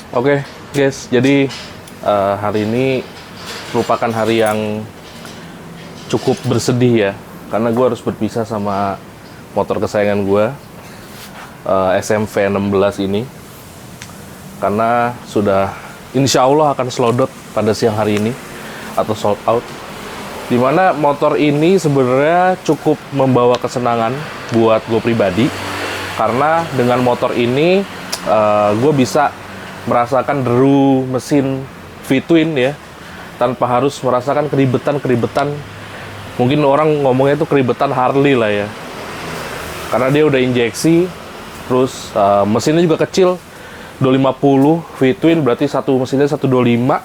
Oke, guys, jadi hari ini merupakan hari yang cukup bersedih ya, karena gue harus berpisah sama motor kesayangan gue, SMV 16 ini, karena sudah insya Allah akan slowdot pada siang hari ini atau sold out. Dimana motor ini sebenarnya cukup membawa kesenangan buat gue pribadi, karena dengan motor ini gue bisa merasakan deru mesin V-twin ya, tanpa harus merasakan keribetan. Mungkin orang ngomongnya itu keribetan Harley lah ya, karena dia udah injeksi, terus mesinnya juga kecil, 250 V-twin, berarti satu mesinnya 125,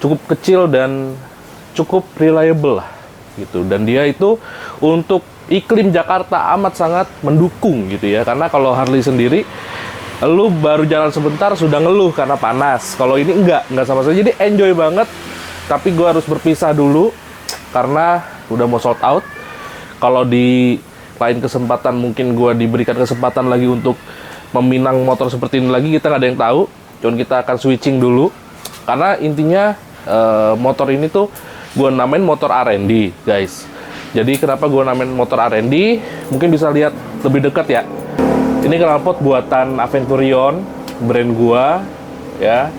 cukup kecil dan cukup reliable lah gitu. Dan dia itu untuk iklim Jakarta amat sangat mendukung gitu ya, karena kalau Harley sendiri lu baru jalan sebentar sudah ngeluh karena panas. Kalau ini enggak sama sekali. Jadi enjoy banget. Tapi gue harus berpisah dulu karena udah mau sold out. Kalau di lain kesempatan mungkin gue diberikan kesempatan lagi untuk meminang motor seperti ini lagi, kita nggak ada yang tahu. Cuman kita akan switching dulu. Karena intinya motor ini tuh gue namain motor R&D, guys. Jadi kenapa gue namain motor R&D? Mungkin bisa lihat lebih dekat ya. Ini knalpot buatan Aventurion, brand gua ya.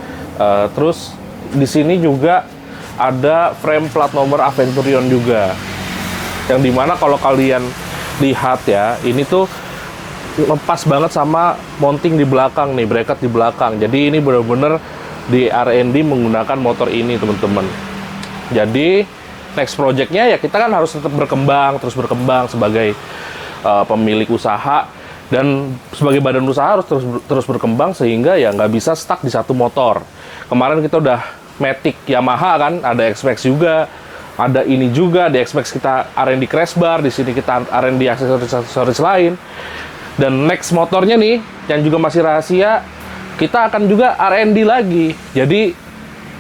Terus di sini juga ada frame plat nomor Aventurion juga. Yang dimana kalau kalian lihat ya, ini tuh lepas banget sama mounting di belakang nih, bracket di belakang. Jadi ini bener-bener di R&D menggunakan motor ini, teman-teman. Jadi next projectnya ya kita kan harus tetap terus berkembang sebagai pemilik usaha. Dan sebagai badan usaha harus terus berkembang sehingga ya nggak bisa stuck di satu motor. Kemarin kita udah Matic Yamaha kan, ada X-Max juga, ada ini juga di X-Max kita R&D crash bar, di sini kita R&D aksesoris lain. Dan next motornya nih yang juga masih rahasia, kita akan juga R&D lagi. Jadi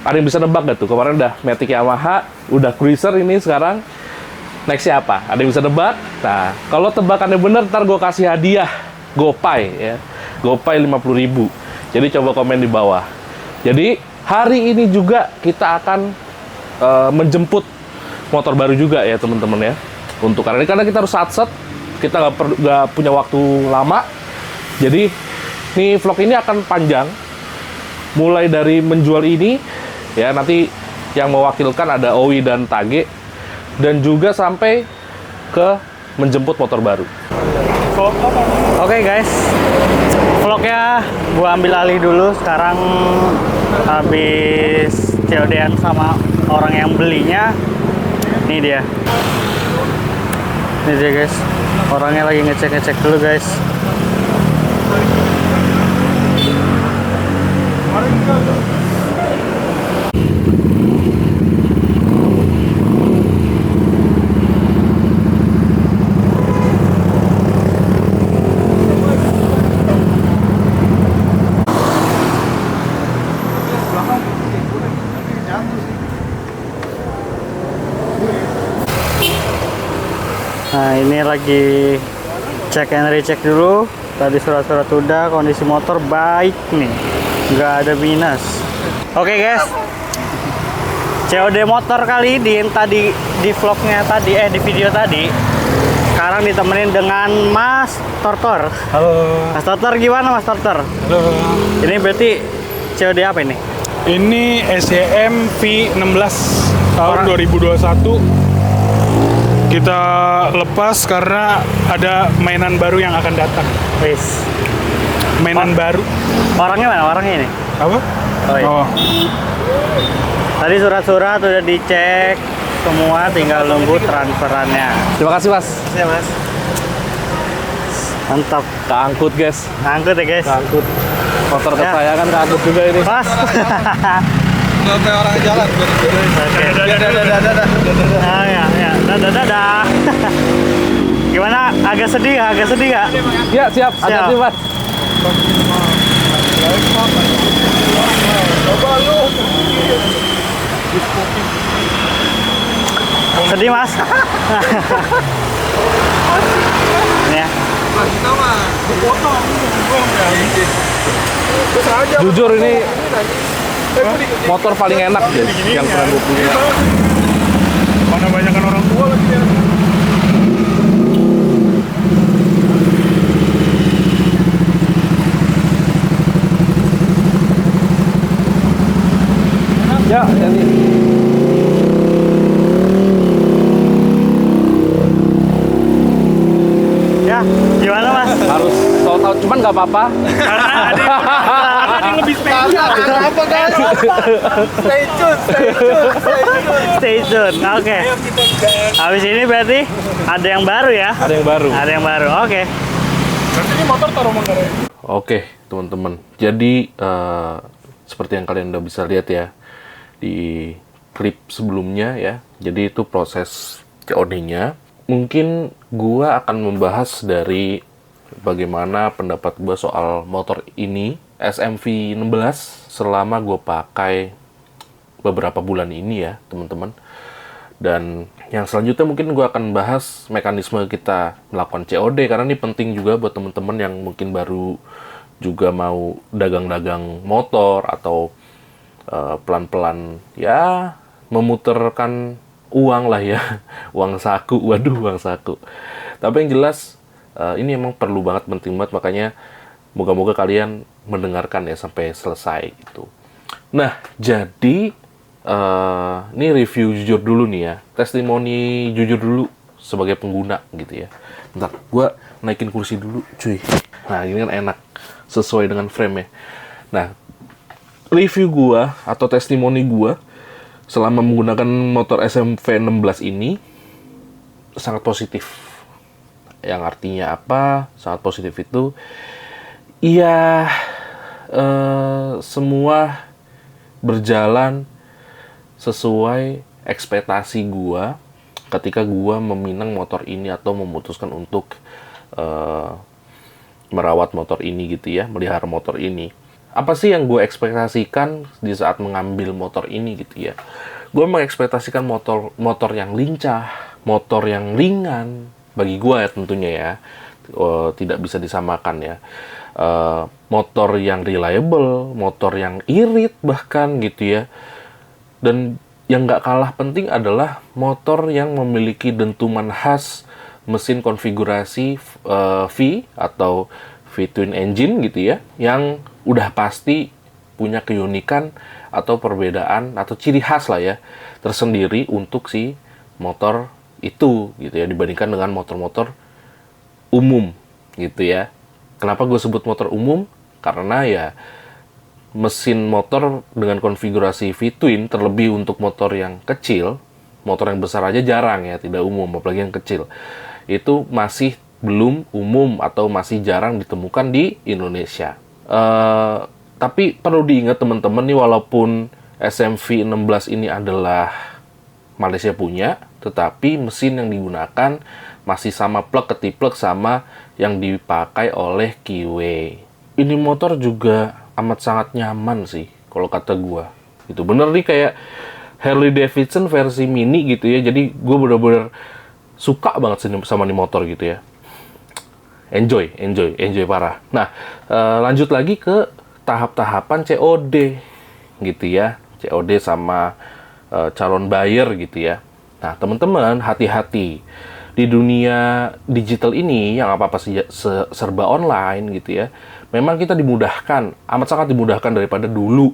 ada yang bisa nebak gak tuh? Kemarin udah Matic Yamaha, udah Cruiser, ini sekarang nextnya apa? Ada yang bisa nebak? Nah, kalau tebakannya bener, ntar gue kasih hadiah GoPay ya. GoPay 50.000. Jadi coba komen di bawah. Jadi hari ini juga kita akan menjemput motor baru juga ya teman-teman ya. Untuk karena kita harus satset, kita nggak punya waktu lama. Jadi nih vlog ini akan panjang. Mulai dari menjual ini ya, nanti yang mewakilkan ada Owi dan Tage. Dan juga sampai ke menjemput motor baru. Oke guys, vlognya gua ambil alih dulu. Sekarang habis COD-an sama orang yang belinya. Ini dia guys, orangnya lagi ngecek dulu guys. Nah ini lagi cek and recheck dulu. Tadi surat-surat udah, kondisi motor baik nih, nggak ada minus. Oke guys, COD motor kali ini yang tadi di vlognya tadi, di video tadi. Sekarang ditemenin dengan Mas Tortor. Halo. Mas Tortor gimana Mas Tortor? Halo. Ini berarti COD apa ini? Ini SCM V16 tahun 2021. Kita lepas karena ada mainan baru yang akan datang. Wis. Mainan baru. Orangnya mana? Orangnya ini? Apa? Oh, iya. Oh. Tadi surat-surat udah dicek semua, tinggal nunggu transferannya. Terima kasih mas. Ya mas. Mantap. Keangkut guys. Angkut ya guys. Keangkut. Motor Ya. kesayangan keangkut juga ini. Mas. Nggak kayak orang jalan. Oke. Ah, ya. Dadah. Gimana? Agak sedih nggak? Ya siap. Hati-hati mas. Sedih mas. Ini ya. Jujur ini motor paling enak guys yang pernah gue punya. Mana banyakan orang tua lagi ya. Ya, jadi Ya, gimana Mas? harus tahu-tahu, cuman nggak apa-apa. Ada yang lebih spesial. Apa guys? Stay tune, stay tune, stay tune. Stay tune. Oke. Habis ini berarti ada yang baru ya? Ada yang baru. Ada yang baru. Oke. Berarti ini motor taruh Manggarai. Oke, teman-teman. Jadi seperti yang kalian udah bisa lihat ya di klip sebelumnya ya. Jadi itu proses COD-nya. Mungkin gua akan membahas dari bagaimana pendapat gua soal motor ini SMV 16 selama gua pakai beberapa bulan ini ya, teman-teman. Dan yang selanjutnya mungkin gue akan bahas mekanisme kita melakukan COD, karena ini penting juga buat teman-teman yang mungkin baru juga mau dagang-dagang motor atau pelan-pelan ya memutarkan uang lah ya, uang saku, waduh uang saku. Tapi yang jelas ini emang perlu banget, penting banget, makanya moga-moga kalian mendengarkan ya sampai selesai gitu. Nah, jadi ini review jujur dulu nih ya, testimoni jujur dulu sebagai pengguna gitu ya. Bentar, gue naikin kursi dulu cuy. Nah, ini kan enak, sesuai dengan frame ya. Nah, review gue atau testimoni gue selama menggunakan motor SMV 16 ini sangat positif. Yang artinya apa? Sangat positif itu iya, semua berjalan sesuai ekspektasi gua ketika gua meminang motor ini atau memutuskan untuk merawat motor ini gitu ya, melihara motor ini. Apa sih yang gue ekspektasikan di saat mengambil motor ini gitu ya? Gue mengekspektasikan motor yang lincah, motor yang ringan bagi gue ya tentunya ya, tidak bisa disamakan ya. Motor yang reliable, motor yang irit bahkan gitu ya. Dan yang nggak kalah penting adalah motor yang memiliki dentuman khas mesin konfigurasi V atau V-twin engine gitu ya, yang udah pasti punya keunikan atau perbedaan atau ciri khas lah ya tersendiri untuk si motor itu gitu ya, dibandingkan dengan motor-motor umum gitu ya. Kenapa gue sebut motor umum? Karena ya mesin motor dengan konfigurasi V-twin, terlebih untuk motor yang kecil, motor yang besar aja jarang ya, tidak umum, apalagi yang kecil, itu masih belum umum atau masih jarang ditemukan di Indonesia. Tapi perlu diingat teman-teman nih, walaupun SMV 16 ini adalah Malaysia punya, tetapi mesin yang digunakan masih sama plug ketiplek sama yang dipakai oleh Kiwi. Ini motor juga amat sangat nyaman sih kalau kata gua. Itu bener nih kayak Harley Davidson versi mini gitu ya. Jadi gua bener-bener suka banget sih sama nih motor gitu ya. Enjoy parah. Nah, lanjut lagi ke tahap-tahapan COD gitu ya. COD sama calon buyer gitu ya. Nah, teman-teman hati-hati. Di dunia digital ini yang apa-apa serba online gitu ya. Memang kita dimudahkan, amat sangat dimudahkan daripada dulu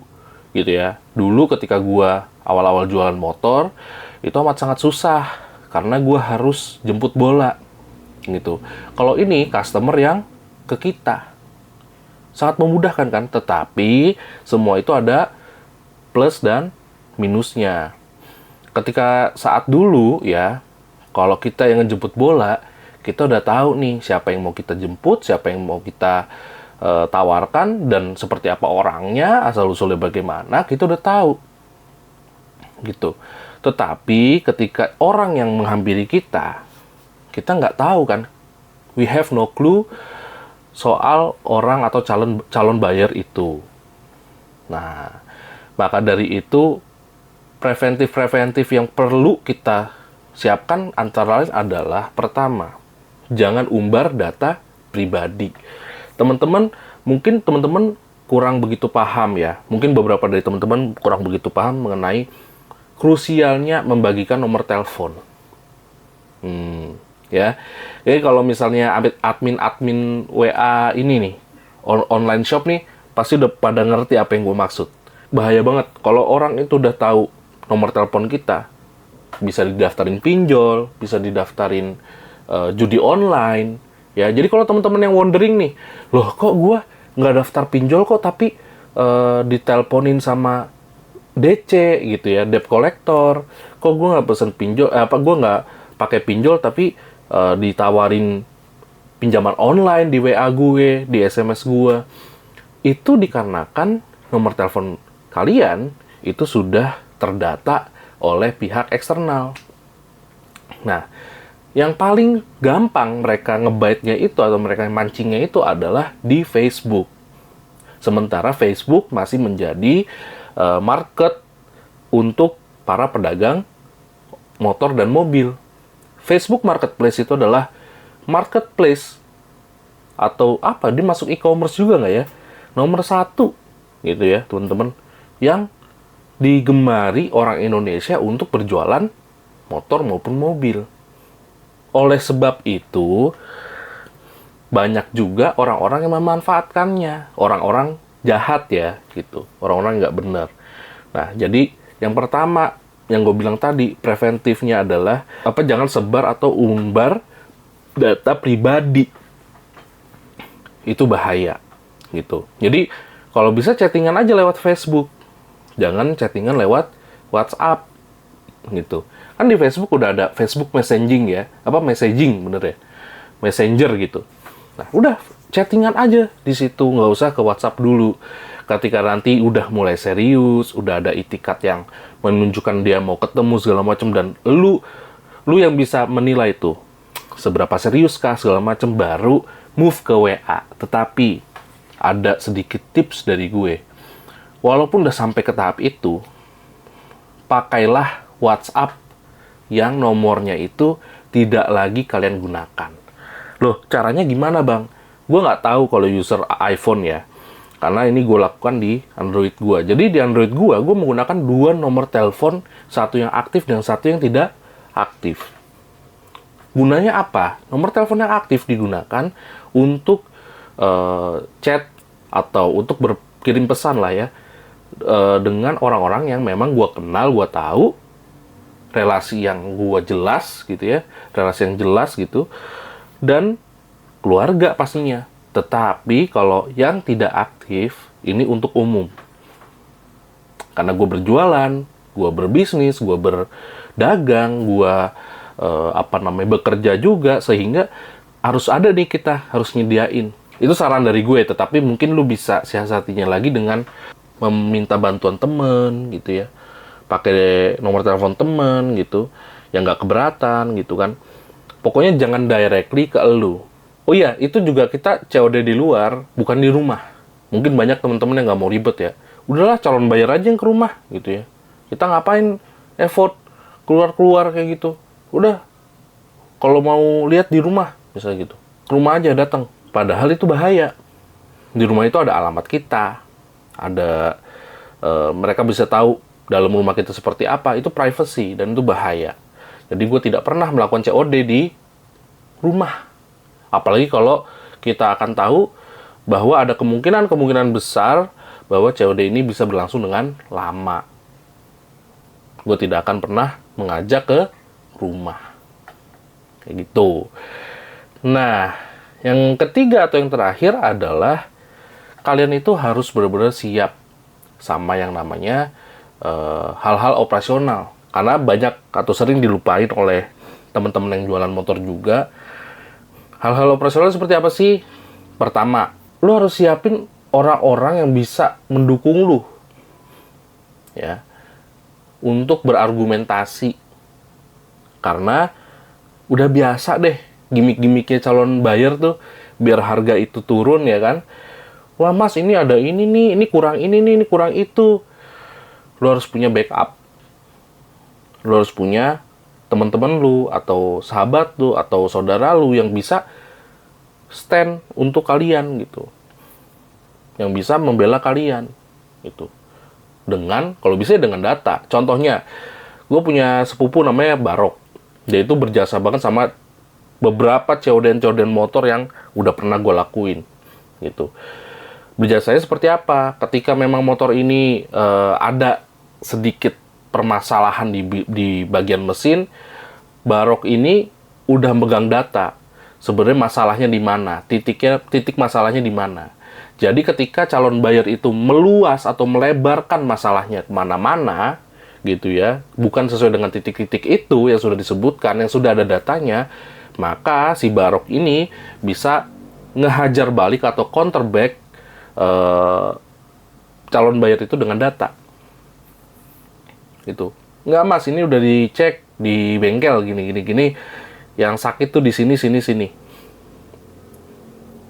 gitu ya. Dulu ketika gua awal-awal jualan motor, itu amat sangat susah karena gua harus jemput bola gitu. Kalau ini customer yang ke kita, sangat memudahkan kan, tetapi semua itu ada plus dan minusnya. Ketika saat dulu ya, kalau kita yang ngejemput bola, kita udah tahu nih siapa yang mau kita jemput, siapa yang mau kita tawarkan, dan seperti apa orangnya, asal-usulnya bagaimana, kita udah tahu gitu. Tetapi ketika orang yang menghampiri kita nggak tahu kan, we have no clue soal orang atau calon buyer itu. Nah, maka dari itu preventif yang perlu kita siapkan antara lain adalah pertama, jangan umbar data pribadi. Teman-teman, mungkin teman-teman kurang begitu paham ya. Mungkin beberapa dari teman-teman kurang begitu paham mengenai krusialnya membagikan nomor telepon. Ya. Jadi kalau misalnya admin WA ini nih, online shop nih, pasti udah pada ngerti apa yang gue maksud. Bahaya banget kalau orang itu udah tahu nomor telepon kita, bisa didaftarin pinjol, bisa didaftarin judi online. Ya, jadi kalau teman-teman yang wondering nih, loh kok gue nggak daftar pinjol kok, tapi diteleponin sama DC gitu ya, debt collector. Kok gue nggak pesen pinjol, gue nggak pakai pinjol tapi ditawarin pinjaman online di WA gue, di SMS gue. Itu dikarenakan nomor telepon kalian itu sudah terdata oleh pihak eksternal. Nah, yang paling gampang mereka ngebaitnya itu atau mereka mancingnya itu adalah di Facebook. Sementara Facebook masih menjadi market untuk para pedagang motor dan mobil. Facebook Marketplace itu adalah marketplace atau apa? Dia masuk e-commerce juga nggak ya? Nomor 1 gitu ya, teman-teman, yang digemari orang Indonesia untuk berjualan motor maupun mobil. Oleh sebab itu, banyak juga orang-orang yang memanfaatkannya. Orang-orang jahat ya, gitu. Orang-orang nggak benar. Nah, jadi yang pertama, yang gue bilang tadi, preventifnya adalah, jangan sebar atau umbar data pribadi. Itu bahaya, gitu. Jadi, kalau bisa chattingan aja lewat Facebook. Jangan chattingan lewat WhatsApp, gitu. Kan di Facebook udah ada Facebook messaging ya, messaging bener ya, messenger gitu. Nah, udah chattingan aja di situ, nggak usah ke WhatsApp dulu. Ketika nanti udah mulai serius, udah ada itikat yang menunjukkan dia mau ketemu segala macam, dan lu yang bisa menilai itu seberapa serius kah segala macam, baru move ke WA. Tetapi ada sedikit tips dari gue. Walaupun udah sampai ke tahap itu, pakailah WhatsApp yang nomornya itu tidak lagi kalian gunakan. Loh, caranya gimana bang? Gue nggak tahu kalau user iPhone ya. Karena ini gue lakukan di Android gue. Jadi di Android gue menggunakan 2 nomor telepon, satu yang aktif dan satu yang tidak aktif. Gunanya apa? Nomor telepon yang aktif digunakan untuk chat atau untuk berkirim pesan lah ya, dengan orang-orang yang memang gue kenal, gue tahu, relasi yang gue jelas gitu ya, relasi yang jelas gitu, dan keluarga pastinya. Tetapi kalau yang tidak aktif, ini untuk umum. Karena gue berjualan, gue berbisnis, gue berdagang, gue bekerja juga, sehingga harus ada nih, kita harus nyediain. Itu saran dari gue, tetapi mungkin lu bisa siasatinya lagi dengan meminta bantuan temen gitu ya, pakai nomor telepon temen gitu, yang nggak keberatan gitu kan. Pokoknya jangan directly ke elu. Oh iya, itu juga kita COD di luar, bukan di rumah. Mungkin banyak teman-teman yang nggak mau ribet ya. Udahlah, calon bayar aja yang ke rumah gitu ya. Kita ngapain effort keluar-keluar kayak gitu. Udah, kalau mau lihat di rumah, misalnya gitu, ke rumah aja datang. Padahal itu bahaya. Di rumah itu ada alamat kita, ada mereka bisa tahu dalam rumah kita seperti apa. Itu privacy dan itu bahaya. Jadi gue tidak pernah melakukan COD di rumah. Apalagi kalau kita akan tahu bahwa ada kemungkinan besar bahwa COD ini bisa berlangsung dengan lama. Gue tidak akan pernah mengajak ke rumah. Kayak gitu. Nah, yang ketiga atau yang terakhir adalah kalian itu harus benar-benar siap sama yang namanya hal-hal operasional. Karena banyak atau sering dilupain oleh teman-teman yang jualan motor juga. Hal-hal operasional seperti apa sih? Pertama, lu harus siapin orang-orang yang bisa mendukung lu. Ya. Untuk berargumentasi. Karena udah biasa deh gimmick-gimmicknya calon buyer tuh, biar harga itu turun ya kan. Wah mas, ini ada ini nih, ini kurang ini nih, ini kurang itu. Lu harus punya backup. Lu harus punya teman-teman lu, atau sahabat lu, atau saudara lu yang bisa stand untuk kalian gitu. yang bisa membela kalian itu dengan kalau bisa dengan data. Contohnya, gue punya sepupu namanya Barok. Dia itu berjasa banget sama beberapa COD motor yang udah pernah gue lakuin gitu. Berjasanya seperti apa? Ketika memang motor ini ada sedikit permasalahan di bagian mesin, Barok ini udah megang data. Sebenarnya masalahnya di mana? Titik masalahnya di mana? Jadi ketika calon buyer itu meluas atau melebarkan masalahnya kemana-mana, gitu ya, bukan sesuai dengan titik-titik itu yang sudah disebutkan, yang sudah ada datanya, maka si Barok ini bisa ngehajar balik atau counterback calon buyer itu dengan data. Gitu. Nggak mas, ini udah dicek di bengkel gini. Yang sakit tuh di sini.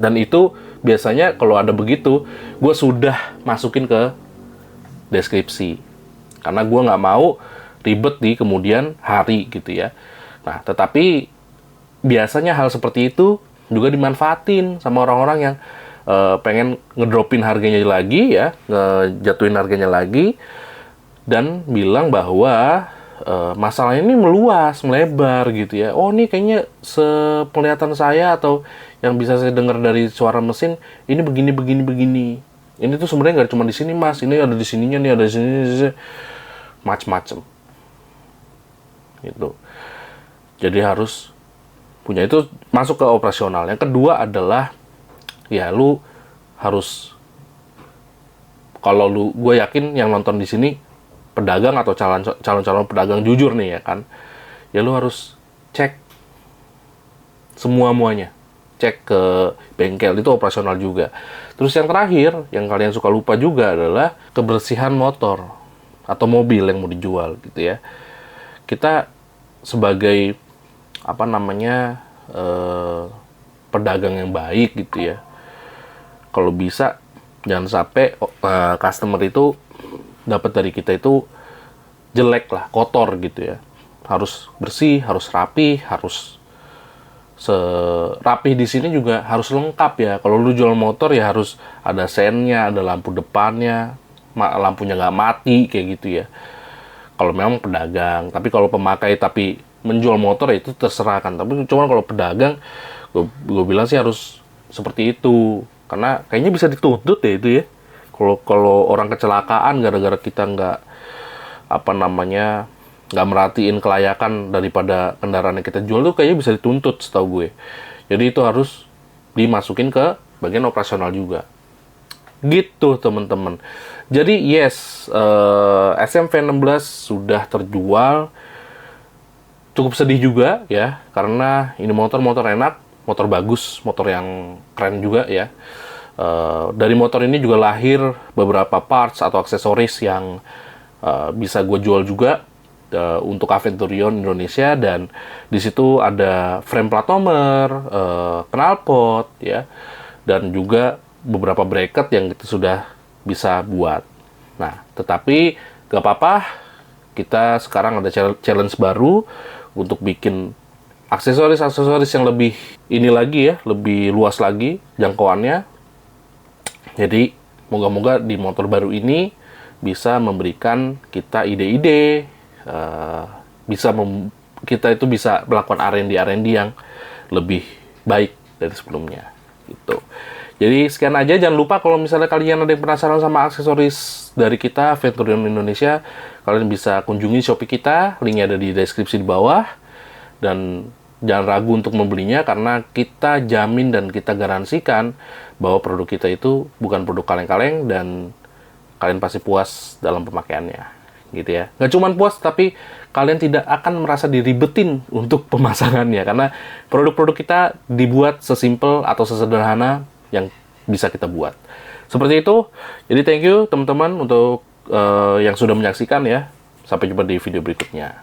Dan itu biasanya kalau ada begitu, gue sudah masukin ke deskripsi. Karena gue nggak mau ribet di kemudian hari gitu ya. Nah, tetapi biasanya hal seperti itu juga dimanfaatin sama orang-orang yang pengen ngedropin harganya lagi ya, ngejatuhin harganya lagi, dan bilang bahwa masalah ini meluas, melebar gitu ya. Oh, ini kayaknya sepenglihatan saya atau yang bisa saya dengar dari suara mesin, ini begini. Ini tuh sebenarnya nggak cuma di sini mas, ini ada di sininya nih, ada di sini, macem-macem. Gitu. Jadi harus punya itu masuk ke operasional. Yang kedua adalah ya lu harus, kalau gue yakin yang nonton di sini pedagang atau calon pedagang jujur nih ya kan, ya lu harus cek semuanya, cek ke bengkel, itu operasional juga. Terus yang terakhir yang kalian suka lupa juga adalah kebersihan motor atau mobil yang mau dijual gitu ya. Kita sebagai pedagang yang baik gitu ya, kalau bisa jangan sampai customer itu dapat dari kita itu jelek lah, kotor gitu ya. Harus bersih, harus rapi, harus rapih di sini juga harus lengkap ya. Kalau lu jual motor ya harus ada sennya, ada lampu depannya, lampunya nggak mati kayak gitu ya. Kalau memang pedagang, tapi kalau pemakai tapi menjual motor ya itu terserah kan. Tapi cuma kalau pedagang, gue bilang sih harus seperti itu. Karena kayaknya bisa dituntut ya itu ya. Kalau orang kecelakaan gara-gara kita nggak merhatiin kelayakan daripada kendaraan yang kita jual tuh kayaknya bisa dituntut setahu gue. Jadi itu harus dimasukin ke bagian operasional juga. Gitu teman-teman. Jadi yes, SM-V16 sudah terjual. Cukup sedih juga ya, karena ini motor enak, motor bagus, motor yang keren juga ya. Dari motor ini juga lahir beberapa parts atau aksesoris yang bisa gue jual juga untuk Aventurion Indonesia, dan di situ ada frame plat nomor, knalpot ya, dan juga beberapa bracket yang kita sudah bisa buat. Nah, tetapi gak apa-apa, kita sekarang ada challenge baru untuk bikin aksesoris yang lebih ini lagi ya, lebih luas lagi jangkauannya. Jadi moga-moga di motor baru ini bisa memberikan kita ide-ide, kita itu bisa melakukan R&D yang lebih baik dari sebelumnya gitu. Jadi sekian aja, jangan lupa kalau misalnya kalian ada yang penasaran sama aksesoris dari kita Aventurion Indonesia, kalian bisa kunjungi Shopee kita, linknya ada di deskripsi di bawah, dan jangan ragu untuk membelinya karena kita jamin dan kita garansikan bahwa produk kita itu bukan produk kaleng-kaleng dan kalian pasti puas dalam pemakaiannya, gitu ya. Nggak cuma puas, tapi kalian tidak akan merasa diribetin untuk pemasangannya karena produk-produk kita dibuat sesimpel atau sesederhana yang bisa kita buat. Seperti itu. Jadi thank you teman-teman untuk yang sudah menyaksikan ya. Sampai jumpa di video berikutnya.